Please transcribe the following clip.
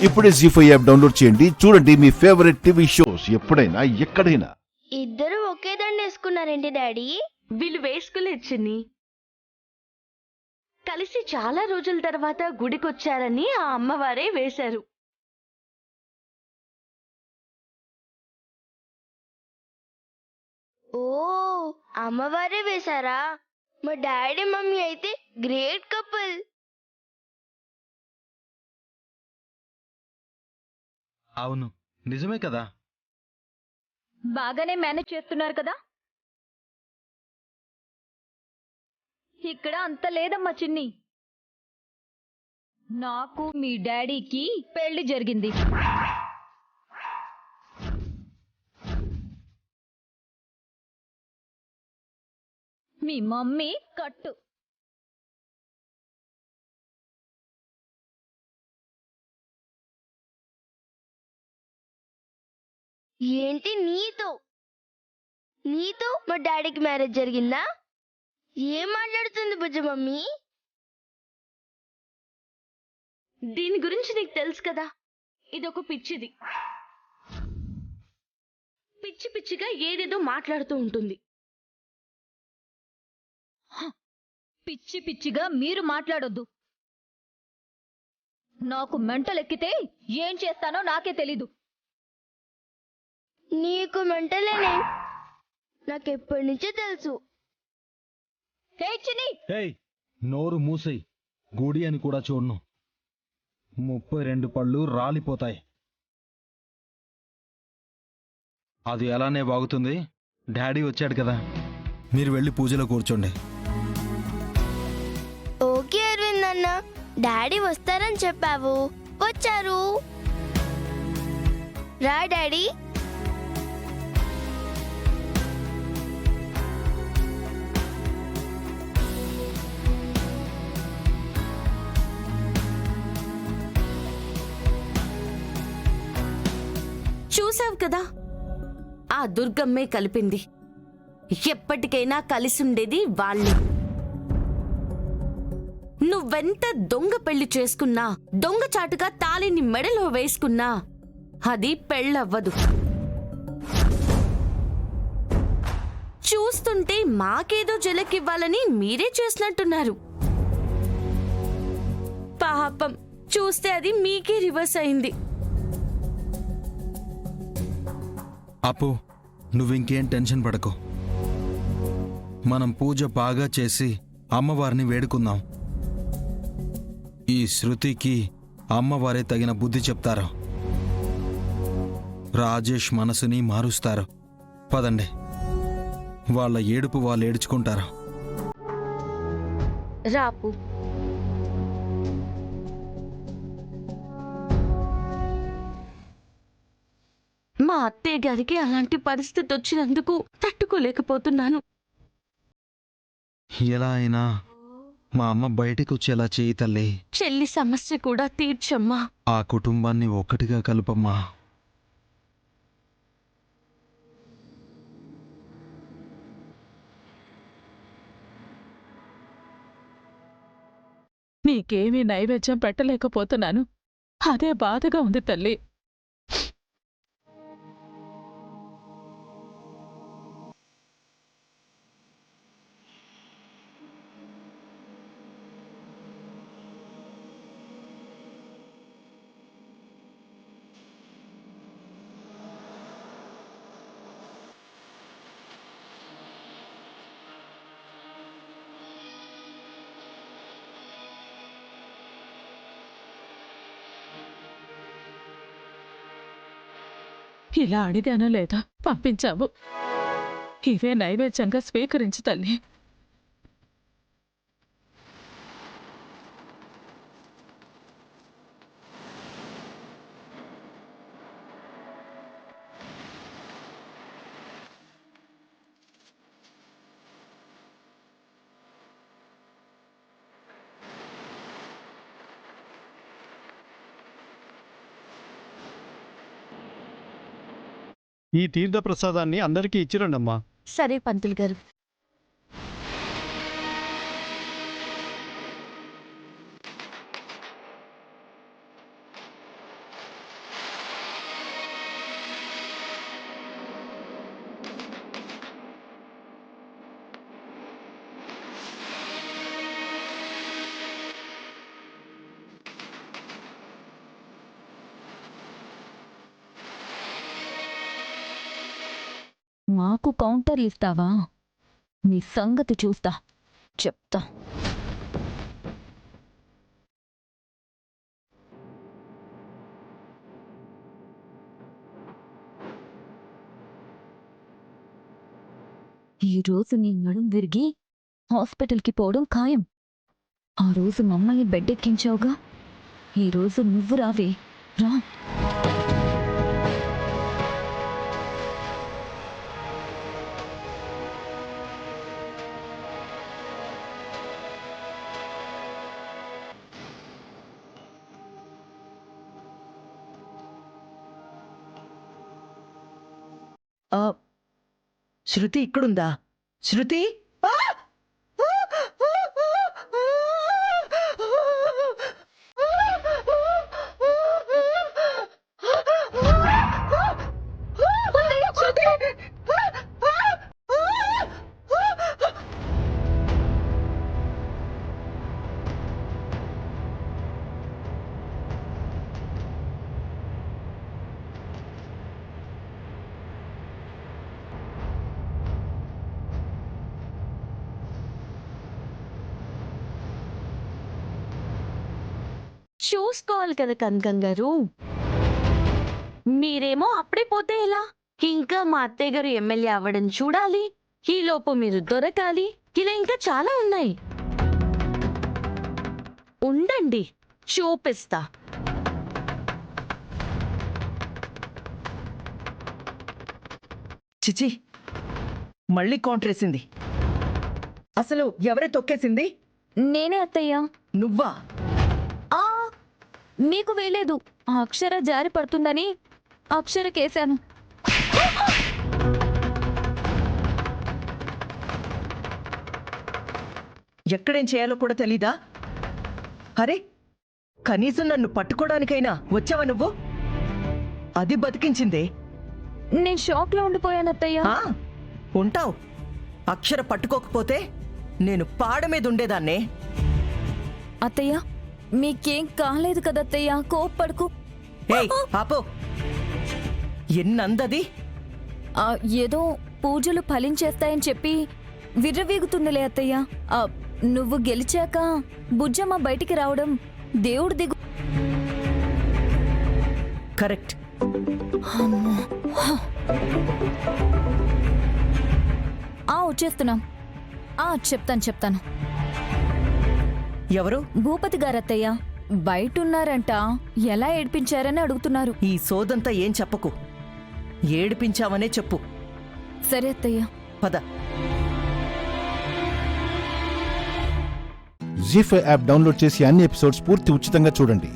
ఇప్పుడే జీ5 app download చేయండి. చూడండి మీ ఫేవరెట్ టీవీ షోస్ ఎప్పుడైనా ఎక్కడైనా. ఇద్దరు ఒకే దండ వేసుకున్నారేంటి డాడీ? వీళ్ళు వేసుకోలేదు చిన్ని. కలిసి చాలా రోజుల తర్వాత గుడికొచ్చారని ఆ అమ్మవారే వేశారు. ఓ, అమ్మవారే వేశారా? మా డాడీ మమ్మీ అయితే గ్రేట్ కపుల్. అవును, నిజమే కదా. బాగానే మేనేజ్ చేస్తున్నారు కదా. ఇక్కడ అంత లేదమ్మా చిన్ని. నాకు మీ డాడీకి పెళ్లి జరిగింది. మీ మమ్మీ కట్టు. ఏంటి నీతో మా డాడీకి మ్యారేజ్ జరిగిందా? ఏం మాట్లాడుతుంది బుజ్జ మమ్మీ? దీని గురించి నీకు తెలుసు కదా, ఇదొక పిచ్చిది. పిచ్చి పిచ్చిగా ఏదేదో మాట్లాడుతూ ఉంటుంది. పిచ్చి పిచ్చిగా మీరు మాట్లాడొద్దు. నాకు మెంటల్ ఎక్కితే ఏం చేస్తానో నాకే తెలీదు. నీకు మెంటలేనే, నాకెప్పటి నుంచో తెలుసు. హే చిన్ని, ఏయ్, నోరు మూసేయ్. గుడి అని కూడా చూడను. 32 పళ్ళు రాలిపోతాయి. అది అలానే వాగుతుంది. డాడీ వచ్చాడు కదా, మీరు వెళ్ళి పూజలో కూర్చోండి. ఓకే అరవింద్ అన్న, డాడీ వస్తారని చెప్పావు, వచ్చారు. రా డాడీ. చూసావు కదా, ఆ దుర్గమ్మే కలిపింది. ఎప్పటికైనా కలిసుండేది వాళ్ళే. నువ్వెంత దొంగ పెళ్లి చేసుకున్నా, దొంగచాటుగా తాళిని మెడలో వేసుకున్నా అది పెళ్ళవ్వదు. చూస్తుంటే మాకేదో జలకివ్వాలని మీరే చేసినట్టున్నారు. పాపం, చూస్తే అది మీకే రివర్స్ అయింది. అప్పు, నువ్వింకేం టెన్షన్ పడకు. మనం పూజ బాగా చేసి అమ్మవారిని వేడుకుందాం. ఈ శృతికి అమ్మవారే తగిన బుద్ధి చెప్తారు. రాజేష్ మనసుని మారుస్తారు. పదండి, వాళ్ళ ఏడుపు వాళ్ళు ఏడ్చుకుంటారు. రాపు. మా అత్తయ్య గారికి అలాంటి పరిస్థితి వచ్చినందుకు తట్టుకోలేకపోతున్నాను. ఎలా అయినా మా అమ్మ బయటికి వచ్చేలా చేయి తల్లి. చెల్లి సమస్య కూడా తీర్చమ్మా. ఆ కుటుంబాన్ని ఒక్కటిగా కలుపమ్మా. నీకేమీ నైవేద్యం పెట్టలేకపోతున్నాను. అదే బాధగా ఉంది తల్లి. ఇలా అడిగానో లేదా పంపించావు. ఇవే నైవేద్యంగా స్వీకరించు తల్లి. ఈ తీర్థ ప్రసాదాన్ని అందరికీ ఇచ్చిరండమ్మా. సరే పంతులు గారు. మాకు కౌంటర్లు ఇస్తావా? నీ సంగతి చూస్తా, చెప్తా. ఈరోజు నీ నడుం విరిగి హాస్పిటల్కి పోవడం ఖాయం. ఆ రోజు మమ్మల్ని బెడ్ ఎక్కించావుగా, ఈరోజు నువ్వు రావే, రా. శృతి ఇక్కడుందా? శృతి, చూసుకోవాలి కదా కనకం గారు. మీరేమో అప్పుడే పోతే ఎలా? ఇంకా మా అత్తయ్య గారు ఎమ్మెల్యే అవ్వడం చూడాలి, ఈలోపు మీరు దొరకాలి, ఇలా ఇంకా చాలా ఉన్నాయి. ఉండండి, చూపిస్తా. చిచి, మళ్ళీ కౌంటరేసింది. అసలు ఎవరే తొక్కేసింది? నేనే అత్తయ్యా. నువ్వా? ఆ, మీకు వేయలేదు. ఆ అక్షర జారి పడుతుందని అక్షరకేశాను. ఎక్కడేం చేయాలో కూడా తెలీదా? అరే, కనీసం నన్ను పట్టుకోవడానికైనా వచ్చావా నువ్వు? అది బతికించిందే. నేను షాక్ లో ఉండిపోయాను అత్తయ్య. ఆ, ఉంటావు. అక్షర పట్టుకోకపోతే నేను పాడ మీద ఉండేదాన్నే. అత్తయ్య, మీకేం కాలేదు కదా అత్తయ్య, కోప్పడుకు. ఏయ్, ఆపో. ఎన్నందది? ఏదో పూజలు ఫలించేస్తాయని చెప్పి విర్రవీగుతుందిలే అత్తయ్య. నువ్వు గెలిచాక బుజ్జమ్మ బయటికి రావడం దేవుడి దిగు. కరెక్ట్. వచ్చేస్తున్నాం. చెప్తాను. ఎవరు? భూపతి గారత్తయ్య బయటున్నారంట. ఎలా ఏడ్పించారని అడుగుతున్నారు. ఈ సోదంతా ఏం చెప్పకు, ఏడిపించావనే చెప్పు. సరే అత్తయ్య. పద. జీ5 యాప్ డౌన్లోడ్ చేసి అన్ని ఎపిసోడ్స్ పూర్తి ఉచితంగా చూడండి.